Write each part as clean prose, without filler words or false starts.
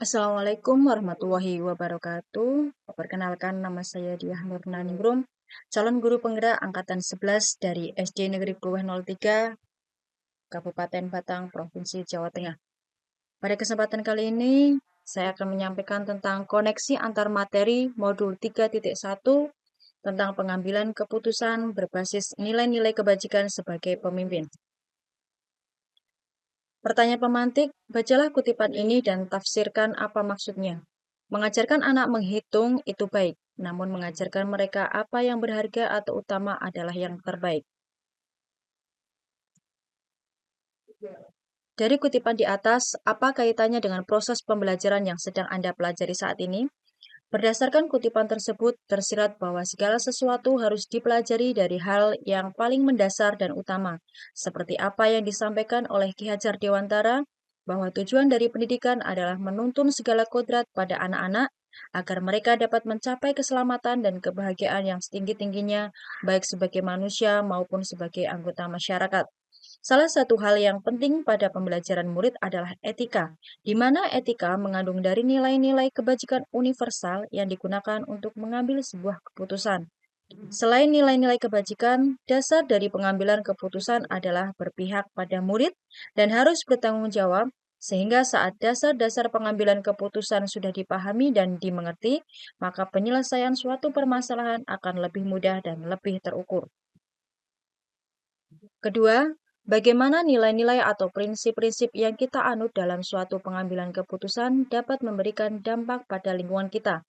Assalamualaikum warahmatullahi wabarakatuh. Perkenalkan, nama saya Diah Nurnaningrum, calon guru penggerak angkatan 11 dari SD Negeri Kluweh 03, Kabupaten Batang, Provinsi Jawa Tengah. Pada kesempatan kali ini, saya akan menyampaikan tentang koneksi antar materi modul 3.1 tentang pengambilan keputusan berbasis nilai-nilai kebajikan sebagai pemimpin. Pertanyaan pemantik, bacalah kutipan ini dan tafsirkan apa maksudnya. Mengajarkan anak menghitung itu baik, namun mengajarkan mereka apa yang berharga atau utama adalah yang terbaik. Dari kutipan di atas, apa kaitannya dengan proses pembelajaran yang sedang Anda pelajari saat ini? Berdasarkan kutipan tersebut, tersirat bahwa segala sesuatu harus dipelajari dari hal yang paling mendasar dan utama, seperti apa yang disampaikan oleh Ki Hajar Dewantara, bahwa tujuan dari pendidikan adalah menuntun segala kodrat pada anak-anak agar mereka dapat mencapai keselamatan dan kebahagiaan yang setinggi-tingginya, baik sebagai manusia maupun sebagai anggota masyarakat. Salah satu hal yang penting pada pembelajaran murid adalah etika, di mana etika mengandung dari nilai-nilai kebajikan universal yang digunakan untuk mengambil sebuah keputusan. Selain nilai-nilai kebajikan, dasar dari pengambilan keputusan adalah berpihak pada murid dan harus bertanggung jawab, sehingga saat dasar-dasar pengambilan keputusan sudah dipahami dan dimengerti, maka penyelesaian suatu permasalahan akan lebih mudah dan lebih terukur. Kedua, bagaimana nilai-nilai atau prinsip-prinsip yang kita anut dalam suatu pengambilan keputusan dapat memberikan dampak pada lingkungan kita.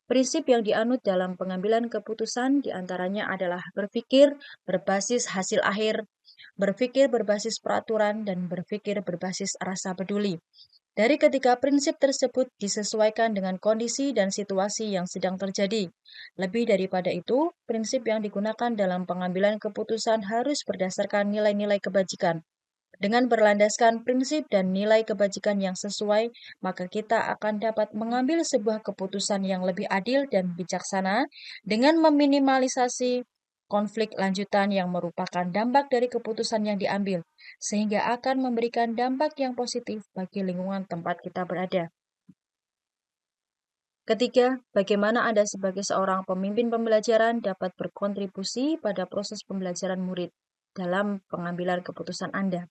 Prinsip yang dianut dalam pengambilan keputusan diantaranya adalah berpikir berbasis hasil akhir, berpikir berbasis peraturan, dan berpikir berbasis rasa peduli. Dari ketiga prinsip tersebut disesuaikan dengan kondisi dan situasi yang sedang terjadi. Lebih daripada itu, prinsip yang digunakan dalam pengambilan keputusan harus berdasarkan nilai-nilai kebajikan. Dengan berlandaskan prinsip dan nilai kebajikan yang sesuai, maka kita akan dapat mengambil sebuah keputusan yang lebih adil dan bijaksana dengan meminimalisasi konflik lanjutan yang merupakan dampak dari keputusan yang diambil, sehingga akan memberikan dampak yang positif bagi lingkungan tempat kita berada. Ketiga, bagaimana Anda sebagai seorang pemimpin pembelajaran dapat berkontribusi pada proses pembelajaran murid dalam pengambilan keputusan Anda.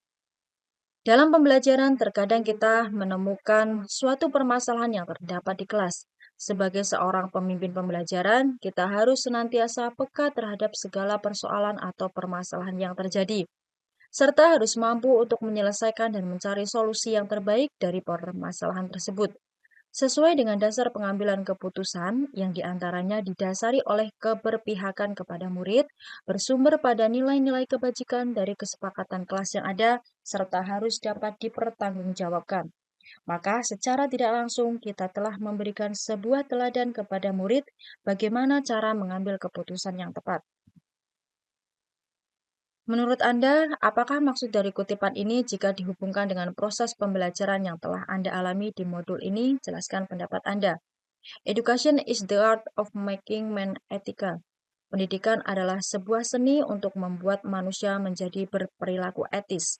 Dalam pembelajaran, terkadang kita menemukan suatu permasalahan yang terdapat di kelas. Sebagai seorang pemimpin pembelajaran, kita harus senantiasa peka terhadap segala persoalan atau permasalahan yang terjadi, serta harus mampu untuk menyelesaikan dan mencari solusi yang terbaik dari permasalahan tersebut. Sesuai dengan dasar pengambilan keputusan yang diantaranya didasari oleh keberpihakan kepada murid, bersumber pada nilai-nilai kebajikan dari kesepakatan kelas yang ada, serta harus dapat dipertanggungjawabkan. Maka secara tidak langsung kita telah memberikan sebuah teladan kepada murid bagaimana cara mengambil keputusan yang tepat. Menurut Anda, apakah maksud dari kutipan ini jika dihubungkan dengan proses pembelajaran yang telah Anda alami di modul ini? Jelaskan pendapat Anda. Education is the art of making man ethical. Pendidikan adalah sebuah seni untuk membuat manusia menjadi berperilaku etis.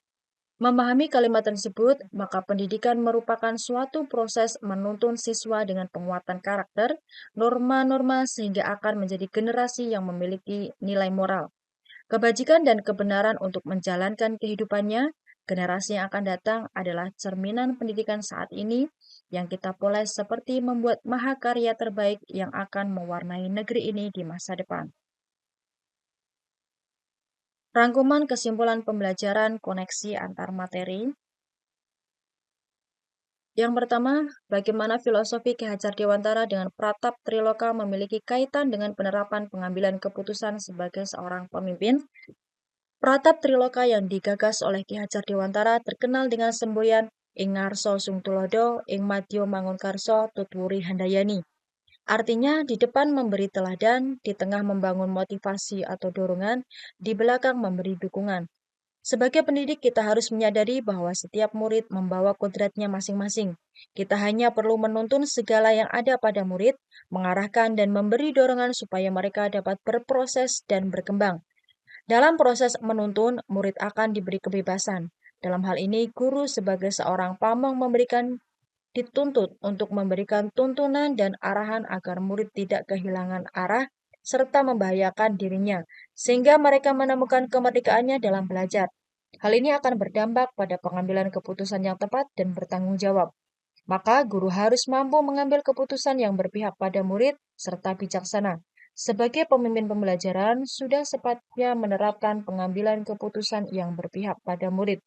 Memahami kalimat tersebut, maka pendidikan merupakan suatu proses menuntun siswa dengan penguatan karakter, norma-norma sehingga akan menjadi generasi yang memiliki nilai moral, kebajikan dan kebenaran untuk menjalankan kehidupannya. Generasi yang akan datang adalah cerminan pendidikan saat ini yang kita poles seperti membuat mahakarya terbaik yang akan mewarnai negeri ini di masa depan. Rangkuman kesimpulan pembelajaran koneksi antar materi. Yang pertama, bagaimana filosofi Ki Hajar Dewantara dengan Pratap Triloka memiliki kaitan dengan penerapan pengambilan keputusan sebagai seorang pemimpin. Pratap Triloka yang digagas oleh Ki Hajar Dewantara terkenal dengan semboyan Ing Ngarso Sung Tulodo, Ing Madya Mangunkarso, Tutwuri Handayani. Artinya di depan memberi teladan, di tengah membangun motivasi atau dorongan, di belakang memberi dukungan. Sebagai pendidik kita harus menyadari bahwa setiap murid membawa kodratnya masing-masing. Kita hanya perlu menuntun segala yang ada pada murid, mengarahkan dan memberi dorongan supaya mereka dapat berproses dan berkembang. Dalam proses menuntun, murid akan diberi kebebasan. Dalam hal ini, guru sebagai seorang pamong memberikan dituntut untuk memberikan tuntunan dan arahan agar murid tidak kehilangan arah serta membahayakan dirinya, sehingga mereka menemukan kemerdekaannya dalam belajar. Hal ini akan berdampak pada pengambilan keputusan yang tepat dan bertanggung jawab. Maka guru harus mampu mengambil keputusan yang berpihak pada murid serta bijaksana. Sebagai pemimpin pembelajaran, sudah sepatutnya menerapkan pengambilan keputusan yang berpihak pada murid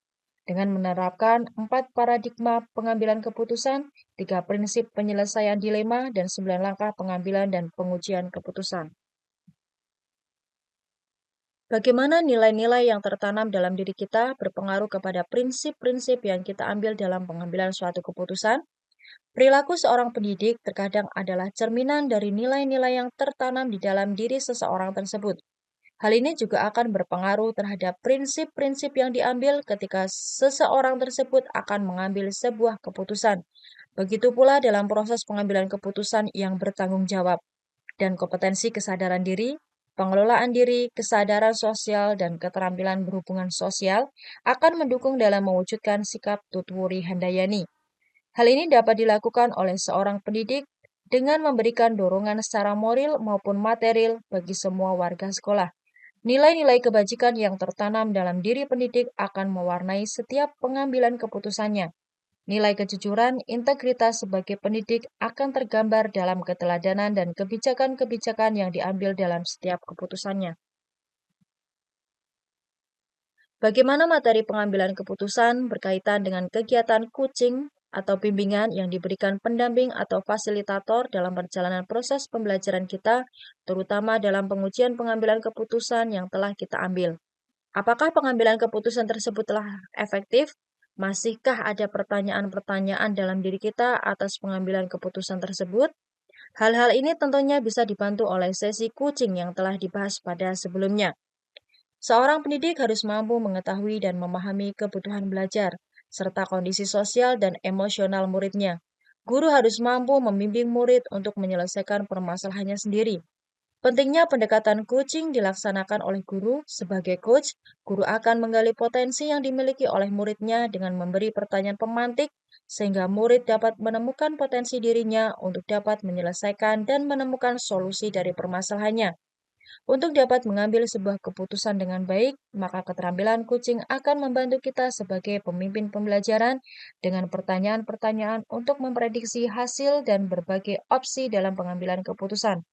dengan menerapkan 4 paradigma pengambilan keputusan, 3 prinsip penyelesaian dilema, dan 9 langkah pengambilan dan pengujian keputusan. Bagaimana nilai-nilai yang tertanam dalam diri kita berpengaruh kepada prinsip-prinsip yang kita ambil dalam pengambilan suatu keputusan? Perilaku seorang pendidik terkadang adalah cerminan dari nilai-nilai yang tertanam di dalam diri seseorang tersebut. Hal ini juga akan berpengaruh terhadap prinsip-prinsip yang diambil ketika seseorang tersebut akan mengambil sebuah keputusan. Begitu pula dalam proses pengambilan keputusan yang bertanggung jawab dan kompetensi kesadaran diri, pengelolaan diri, kesadaran sosial, dan keterampilan berhubungan sosial akan mendukung dalam mewujudkan sikap Tutwuri Handayani. Hal ini dapat dilakukan oleh seorang pendidik dengan memberikan dorongan secara moral maupun material bagi semua warga sekolah. Nilai-nilai kebajikan yang tertanam dalam diri pendidik akan mewarnai setiap pengambilan keputusannya. Nilai kejujuran, integritas sebagai pendidik akan tergambar dalam keteladanan dan kebijakan-kebijakan yang diambil dalam setiap keputusannya. Bagaimana materi pengambilan keputusan berkaitan dengan kegiatan coaching atau bimbingan yang diberikan pendamping atau fasilitator dalam perjalanan proses pembelajaran kita, terutama dalam pengujian pengambilan keputusan yang telah kita ambil. Apakah pengambilan keputusan tersebut telah efektif? Masihkah ada pertanyaan-pertanyaan dalam diri kita atas pengambilan keputusan tersebut? Hal-hal ini tentunya bisa dibantu oleh sesi coaching yang telah dibahas pada sebelumnya. Seorang pendidik harus mampu mengetahui dan memahami kebutuhan belajar, serta kondisi sosial dan emosional muridnya. Guru harus mampu membimbing murid untuk menyelesaikan permasalahannya sendiri. Pentingnya pendekatan coaching dilaksanakan oleh guru. Sebagai coach, guru akan menggali potensi yang dimiliki oleh muridnya dengan memberi pertanyaan pemantik, sehingga murid dapat menemukan potensi dirinya untuk dapat menyelesaikan dan menemukan solusi dari permasalahannya. Untuk dapat mengambil sebuah keputusan dengan baik, maka keterampilan coaching akan membantu kita sebagai pemimpin pembelajaran dengan pertanyaan-pertanyaan untuk memprediksi hasil dan berbagai opsi dalam pengambilan keputusan.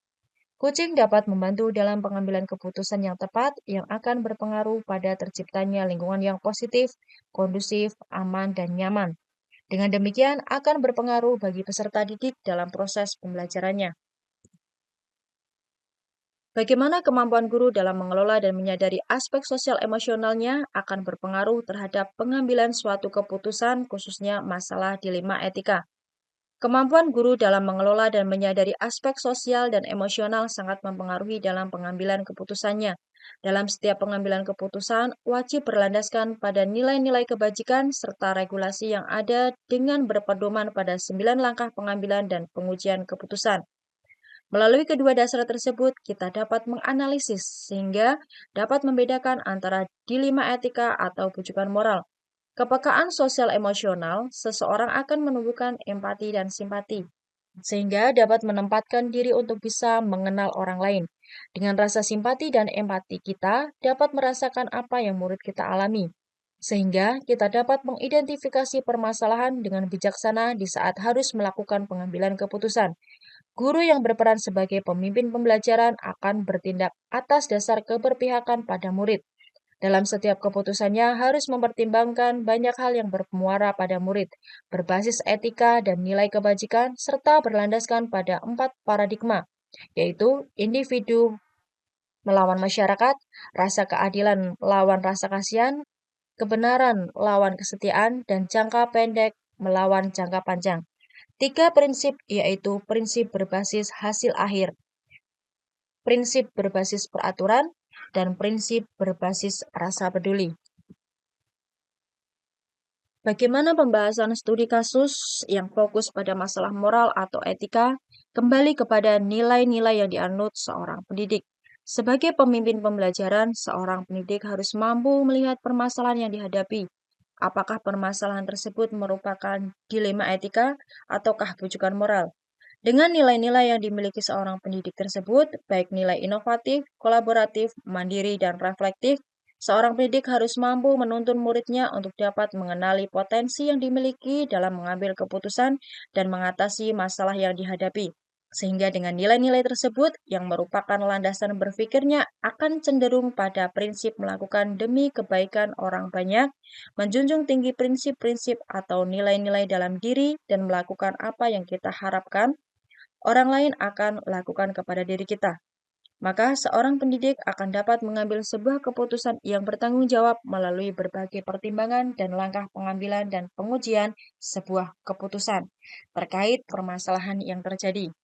Coaching dapat membantu dalam pengambilan keputusan yang tepat yang akan berpengaruh pada terciptanya lingkungan yang positif, kondusif, aman, dan nyaman. Dengan demikian akan berpengaruh bagi peserta didik dalam proses pembelajarannya. Bagaimana kemampuan guru dalam mengelola dan menyadari aspek sosial emosionalnya akan berpengaruh terhadap pengambilan suatu keputusan, khususnya masalah dilema etika. Kemampuan guru dalam mengelola dan menyadari aspek sosial dan emosional sangat mempengaruhi dalam pengambilan keputusannya. Dalam setiap pengambilan keputusan, wajib berlandaskan pada nilai-nilai kebajikan serta regulasi yang ada dengan berpedoman pada 9 langkah pengambilan dan pengujian keputusan. Melalui kedua dasar tersebut, kita dapat menganalisis sehingga dapat membedakan antara dilema etika atau bujukan moral. Kepekaan sosial emosional, seseorang akan menumbuhkan empati dan simpati, sehingga dapat menempatkan diri untuk bisa mengenal orang lain. Dengan rasa simpati dan empati, kita dapat merasakan apa yang murid kita alami, sehingga kita dapat mengidentifikasi permasalahan dengan bijaksana di saat harus melakukan pengambilan keputusan. Guru yang berperan sebagai pemimpin pembelajaran akan bertindak atas dasar keberpihakan pada murid. Dalam setiap keputusannya harus mempertimbangkan banyak hal yang bermuara pada murid, berbasis etika dan nilai kebajikan, serta berlandaskan pada 4 paradigma, yaitu individu melawan masyarakat, rasa keadilan melawan rasa kasihan, kebenaran lawan kesetiaan, dan jangka pendek melawan jangka panjang. 3 prinsip yaitu prinsip berbasis hasil akhir, prinsip berbasis peraturan, dan prinsip berbasis rasa peduli. Bagaimana pembahasan studi kasus yang fokus pada masalah moral atau etika kembali kepada nilai-nilai yang dianut seorang pendidik. Sebagai pemimpin pembelajaran, seorang pendidik harus mampu melihat permasalahan yang dihadapi, apakah permasalahan tersebut merupakan dilema etika ataukah bujukan moral. Dengan nilai-nilai yang dimiliki seorang pendidik tersebut, baik nilai inovatif, kolaboratif, mandiri, dan reflektif, seorang pendidik harus mampu menuntun muridnya untuk dapat mengenali potensi yang dimiliki dalam mengambil keputusan dan mengatasi masalah yang dihadapi. Sehingga dengan nilai-nilai tersebut yang merupakan landasan berpikirnya akan cenderung pada prinsip melakukan demi kebaikan orang banyak, menjunjung tinggi prinsip-prinsip atau nilai-nilai dalam diri dan melakukan apa yang kita harapkan orang lain akan lakukan kepada diri kita. Maka seorang pendidik akan dapat mengambil sebuah keputusan yang bertanggung jawab melalui berbagai pertimbangan dan langkah pengambilan dan pengujian sebuah keputusan terkait permasalahan yang terjadi.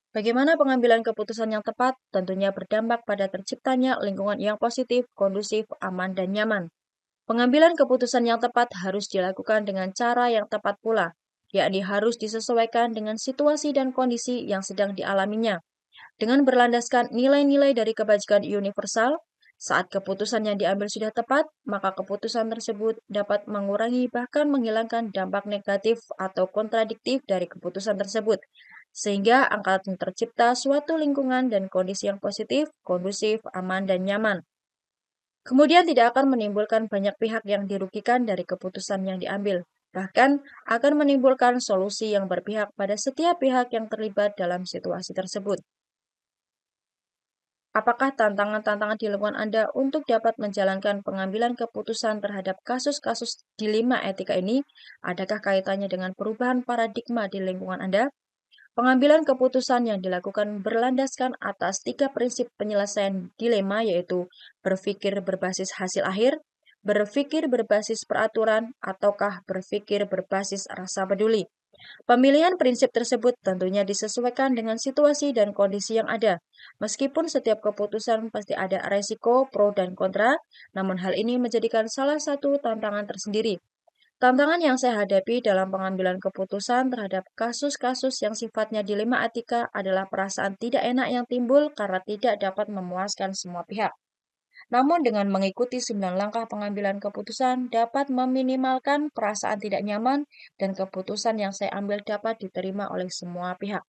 Bagaimana pengambilan keputusan yang tepat tentunya berdampak pada terciptanya lingkungan yang positif, kondusif, aman, dan nyaman. Pengambilan keputusan yang tepat harus dilakukan dengan cara yang tepat pula, yakni harus disesuaikan dengan situasi dan kondisi yang sedang dialaminya. Dengan berlandaskan nilai-nilai dari kebajikan universal, saat keputusan yang diambil sudah tepat, maka keputusan tersebut dapat mengurangi bahkan menghilangkan dampak negatif atau kontradiktif dari keputusan tersebut, sehingga akan tercipta suatu lingkungan dan kondisi yang positif, kondusif, aman, dan nyaman. Kemudian tidak akan menimbulkan banyak pihak yang dirugikan dari keputusan yang diambil. Bahkan akan menimbulkan solusi yang berpihak pada setiap pihak yang terlibat dalam situasi tersebut. Apakah tantangan-tantangan di lingkungan Anda untuk dapat menjalankan pengambilan keputusan terhadap kasus-kasus dilema etika ini? Adakah kaitannya dengan perubahan paradigma di lingkungan Anda? Pengambilan keputusan yang dilakukan berlandaskan atas 3 prinsip penyelesaian dilema, yaitu berpikir berbasis hasil akhir, berpikir berbasis peraturan, ataukah berpikir berbasis rasa peduli. Pemilihan prinsip tersebut tentunya disesuaikan dengan situasi dan kondisi yang ada. Meskipun setiap keputusan pasti ada resiko, pro, dan kontra, namun hal ini menjadikan salah satu tantangan tersendiri. Tantangan yang saya hadapi dalam pengambilan keputusan terhadap kasus-kasus yang sifatnya dilema etika adalah perasaan tidak enak yang timbul karena tidak dapat memuaskan semua pihak. Namun dengan mengikuti 9 langkah pengambilan keputusan dapat meminimalkan perasaan tidak nyaman dan keputusan yang saya ambil dapat diterima oleh semua pihak.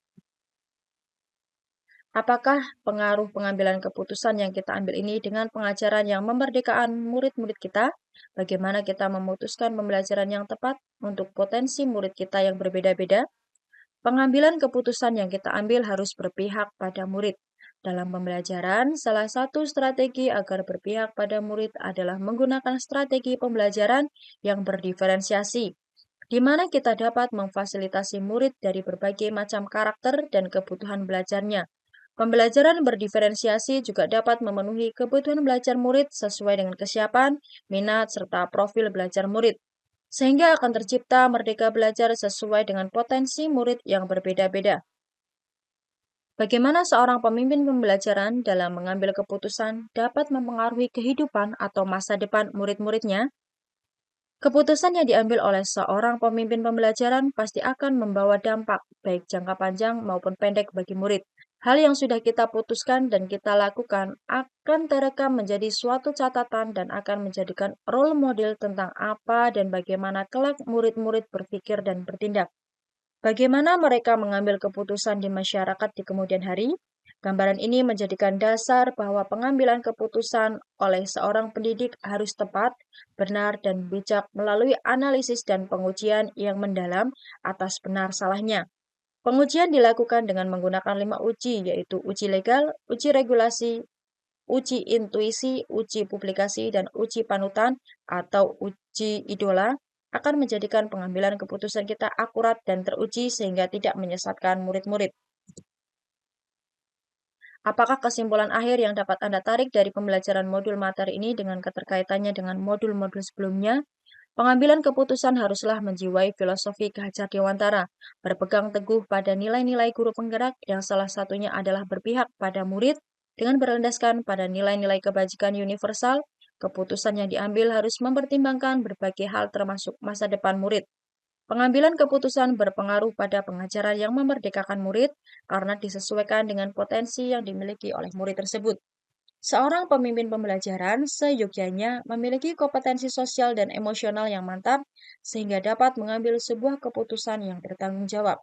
Apakah pengaruh pengambilan keputusan yang kita ambil ini dengan pengajaran yang memerdekakan murid-murid kita? Bagaimana kita memutuskan pembelajaran yang tepat untuk potensi murid kita yang berbeda-beda? Pengambilan keputusan yang kita ambil harus berpihak pada murid. Dalam pembelajaran, salah satu strategi agar berpihak pada murid adalah menggunakan strategi pembelajaran yang berdiferensiasi, di mana kita dapat memfasilitasi murid dari berbagai macam karakter dan kebutuhan belajarnya. Pembelajaran berdiferensiasi juga dapat memenuhi kebutuhan belajar murid sesuai dengan kesiapan, minat, serta profil belajar murid, sehingga akan tercipta merdeka belajar sesuai dengan potensi murid yang berbeda-beda. Bagaimana seorang pemimpin pembelajaran dalam mengambil keputusan dapat mempengaruhi kehidupan atau masa depan murid-muridnya? Keputusan yang diambil oleh seorang pemimpin pembelajaran pasti akan membawa dampak, baik jangka panjang maupun pendek bagi murid. Hal yang sudah kita putuskan dan kita lakukan akan terekam menjadi suatu catatan dan akan menjadikan role model tentang apa dan bagaimana kelak murid-murid berpikir dan bertindak. Bagaimana mereka mengambil keputusan di masyarakat di kemudian hari? Gambaran ini menjadikan dasar bahwa pengambilan keputusan oleh seorang pendidik harus tepat, benar, dan bijak melalui analisis dan pengujian yang mendalam atas benar salahnya. Pengujian dilakukan dengan menggunakan 5 uji, yaitu uji legal, uji regulasi, uji intuisi, uji publikasi, dan uji panutan atau uji idola akan menjadikan pengambilan keputusan kita akurat dan teruji sehingga tidak menyesatkan murid-murid. Apakah kesimpulan akhir yang dapat Anda tarik dari pembelajaran modul materi ini dengan keterkaitannya dengan modul-modul sebelumnya? Pengambilan keputusan haruslah menjiwai filosofi Ki Hajar Dewantara, berpegang teguh pada nilai-nilai guru penggerak yang salah satunya adalah berpihak pada murid dengan berlandaskan pada nilai-nilai kebajikan universal. Keputusan yang diambil harus mempertimbangkan berbagai hal termasuk masa depan murid. Pengambilan keputusan berpengaruh pada pengajaran yang memerdekakan murid karena disesuaikan dengan potensi yang dimiliki oleh murid tersebut. Seorang pemimpin pembelajaran seyogyanya memiliki kompetensi sosial dan emosional yang mantap sehingga dapat mengambil sebuah keputusan yang bertanggung jawab.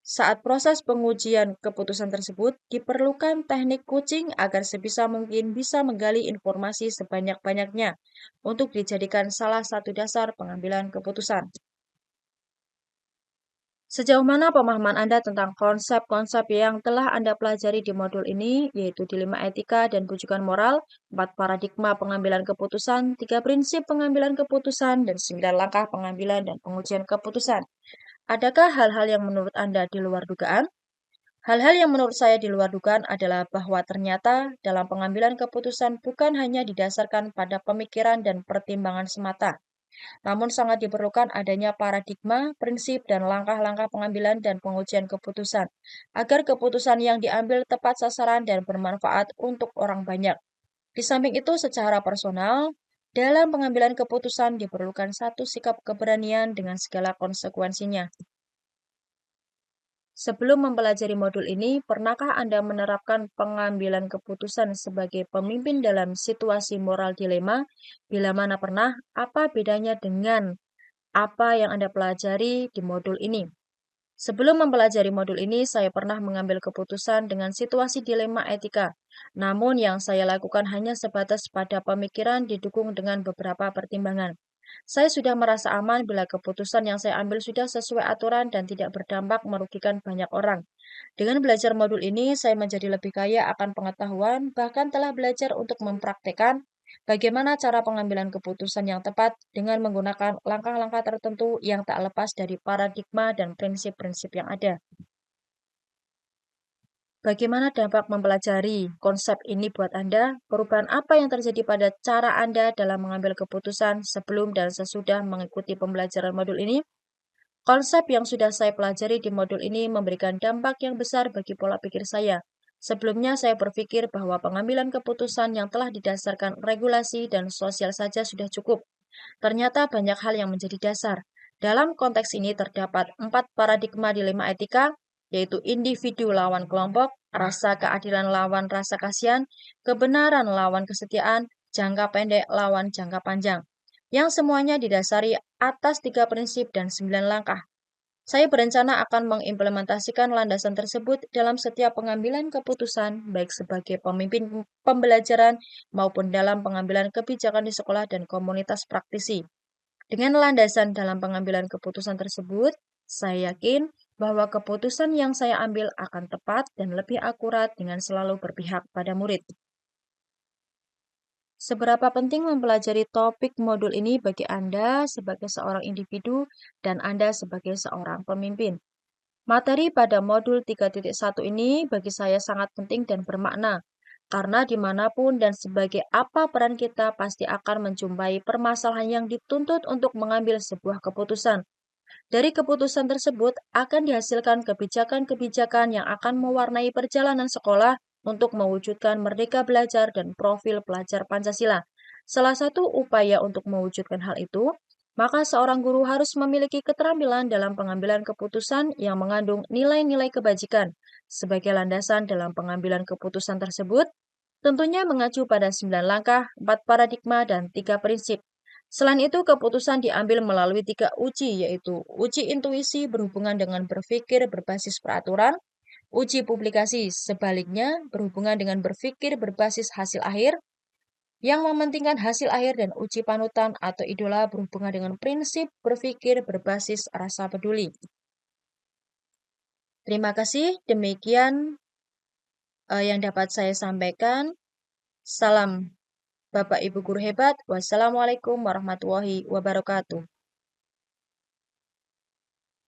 Saat proses pengujian keputusan tersebut, diperlukan teknik coaching agar sebisa mungkin bisa menggali informasi sebanyak-banyaknya untuk dijadikan salah satu dasar pengambilan keputusan. Sejauh mana pemahaman Anda tentang konsep-konsep yang telah Anda pelajari di modul ini, yaitu dilema etika dan rujukan moral, 4 paradigma pengambilan keputusan, 3 prinsip pengambilan keputusan, dan 9 langkah pengambilan dan pengujian keputusan? Adakah hal-hal yang menurut Anda di luar dugaan? Hal-hal yang menurut saya di luar dugaan adalah bahwa ternyata dalam pengambilan keputusan bukan hanya didasarkan pada pemikiran dan pertimbangan semata, namun sangat diperlukan adanya paradigma, prinsip, dan langkah-langkah pengambilan dan pengujian keputusan, agar keputusan yang diambil tepat sasaran dan bermanfaat untuk orang banyak. Di samping itu, secara personal, dalam pengambilan keputusan diperlukan satu sikap keberanian dengan segala konsekuensinya. Sebelum mempelajari modul ini, pernahkah Anda menerapkan pengambilan keputusan sebagai pemimpin dalam situasi moral dilema? Bila mana pernah, apa bedanya dengan apa yang Anda pelajari di modul ini? Sebelum mempelajari modul ini, saya pernah mengambil keputusan dengan situasi dilema etika. Namun yang saya lakukan hanya sebatas pada pemikiran didukung dengan beberapa pertimbangan. Saya sudah merasa aman bila keputusan yang saya ambil sudah sesuai aturan dan tidak berdampak merugikan banyak orang. Dengan belajar modul ini, saya menjadi lebih kaya akan pengetahuan, bahkan telah belajar untuk mempraktekkan bagaimana cara pengambilan keputusan yang tepat dengan menggunakan langkah-langkah tertentu yang tak lepas dari paradigma dan prinsip-prinsip yang ada. Bagaimana dampak mempelajari konsep ini buat Anda? Perubahan apa yang terjadi pada cara Anda dalam mengambil keputusan sebelum dan sesudah mengikuti pembelajaran modul ini? Konsep yang sudah saya pelajari di modul ini memberikan dampak yang besar bagi pola pikir saya. Sebelumnya saya berpikir bahwa pengambilan keputusan yang telah didasarkan regulasi dan sosial saja sudah cukup. Ternyata banyak hal yang menjadi dasar. Dalam konteks ini terdapat 4 paradigma dilema etika, yaitu individu lawan kelompok, rasa keadilan lawan rasa kasihan, kebenaran lawan kesetiaan, jangka pendek lawan jangka panjang, yang semuanya didasari atas 3 prinsip dan 9 langkah. Saya berencana akan mengimplementasikan landasan tersebut dalam setiap pengambilan keputusan, baik sebagai pemimpin pembelajaran maupun dalam pengambilan kebijakan di sekolah dan komunitas praktisi. Dengan landasan dalam pengambilan keputusan tersebut, saya yakin bahwa keputusan yang saya ambil akan tepat dan lebih akurat dengan selalu berpihak pada murid. Seberapa penting mempelajari topik modul ini bagi Anda sebagai seorang individu dan Anda sebagai seorang pemimpin? Materi pada modul 3.1 ini bagi saya sangat penting dan bermakna, karena dimanapun dan sebagai apa peran kita pasti akan menjumpai permasalahan yang dituntut untuk mengambil sebuah keputusan. Dari keputusan tersebut akan dihasilkan kebijakan-kebijakan yang akan mewarnai perjalanan sekolah untuk mewujudkan merdeka belajar dan profil pelajar Pancasila. Salah satu upaya untuk mewujudkan hal itu, maka seorang guru harus memiliki keterampilan dalam pengambilan keputusan yang mengandung nilai-nilai kebajikan. Sebagai landasan dalam pengambilan keputusan tersebut, tentunya mengacu pada 9 langkah, 4 paradigma, dan 3 prinsip. Selain itu, keputusan diambil melalui 3 uji, yaitu uji intuisi berhubungan dengan berpikir berbasis peraturan, uji publikasi sebaliknya berhubungan dengan berpikir berbasis hasil akhir, yang mementingkan hasil akhir, dan uji panutan atau idola berhubungan dengan prinsip berpikir berbasis rasa peduli. Terima kasih, demikian yang dapat saya sampaikan. Salam Bapak Ibu Guru Hebat. Wassalamualaikum warahmatullahi wabarakatuh.